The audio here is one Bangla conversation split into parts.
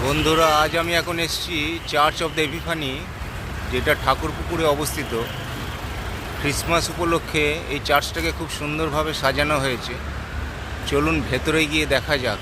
বন্ধুরা, আজ আমি এখন এসেছি চার্চ অফ দ্য এপিফানি, যেটা ঠাকুরপুকুরে অবস্থিত। ক্রিসমাস উপলক্ষে এই চার্চটাকে খুব সুন্দরভাবে সাজানো হয়েছে। চলুন ভেতরে গিয়ে দেখা যাক।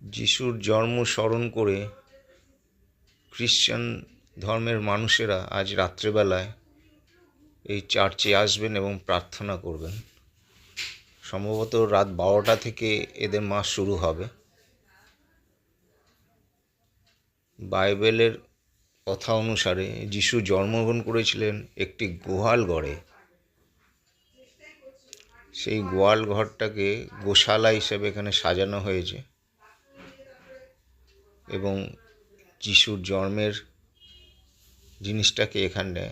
যিশুর জন্ম স্মরণ করে খ্রিশ্চান ধর্মের মানুষেরা আজ রাত্রেবেলায় এই চার্চে আসবেন এবং প্রার্থনা করবেন। সম্ভবত রাত 12টা থেকে এদের মাস শুরু হবে। বাইবেলের কথা অনুসারে যিশু জন্মগ্রহণ করেছিলেন একটি গোয়াল ঘরে। সেই গোয়াল ঘরটাকে গোশালা হিসেবে এখানে সাজানো হয়েছে এবং যিশুর জন্মের জিনিসটাকে এখানে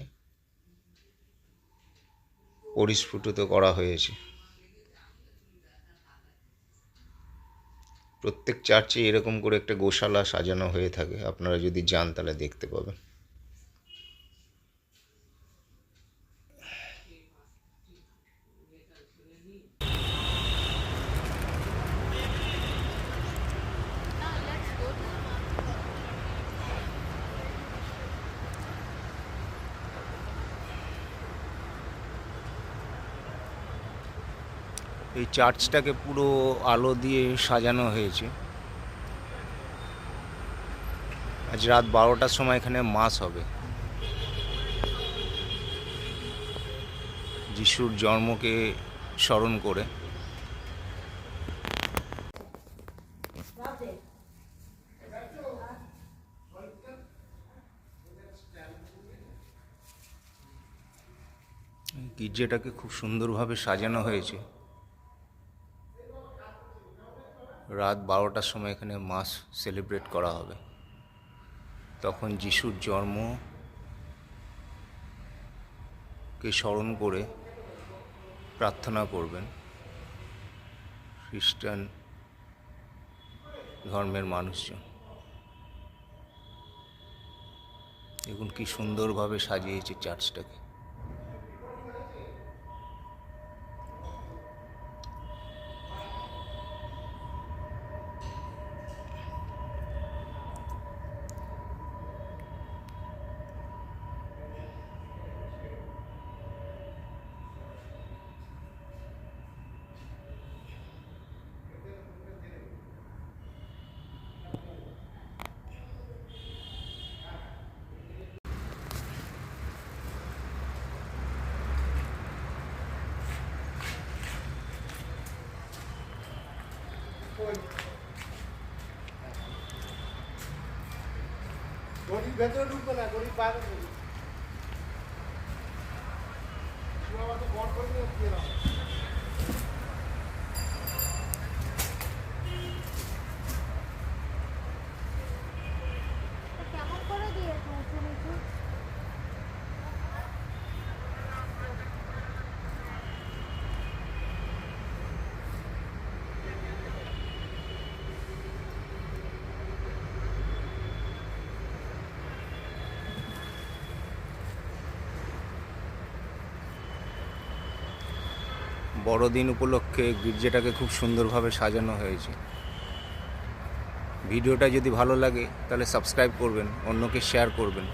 পরিস্ফুটিত করা হয়েছে। প্রত্যেক চার্চে এরকম করে একটা গোশালা সাজানো হয়ে থাকে। আপনারা যদি যান তাহলে দেখতে পাবেন। এই চার্চটাকে পুরো আলো দিয়ে সাজানো হয়েছে। আজ রাত 12টার সময় এখানে মাস হবে। যিশুর জন্মকে স্মরণ করে। গির্জাটাকে খুব সুন্দরভাবে সাজানো হয়েছে। রাত 12টার সময় এখানে মাস সেলিব্রেট করা হবে। তখন যিশুর জন্মকে স্মরণ করে প্রার্থনা করবেন খ্রিস্টান ধর্মের মানুষজন। দেখুন কি সুন্দরভাবে সাজিয়েছে চার্চটাকে। গরিব ভেতরে ঢুকবে না, গরিব বাইরে ঢুকবে। তো বড় করে দিয়ে দাও। কেমন করে দিয়েছে উঁচু নিচু? বড়দিন উপলক্ষে গির্জাটাকে খুব সুন্দরভাবে সাজানো হয়েছে। ভিডিওটা যদি ভালো লাগে তাহলে সাবস্ক্রাইব করবেন, অন্যকে শেয়ার করবেন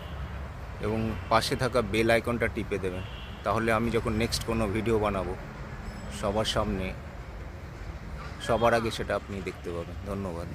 এবং পাশে থাকা বেল আইকনটা টিপে দেবেন। তাহলে আমি যখন নেক্সট কোনো ভিডিও বানাবো সবার সামনে সবার আগে সেটা আপনি দেখতে পাবেন। ধন্যবাদ।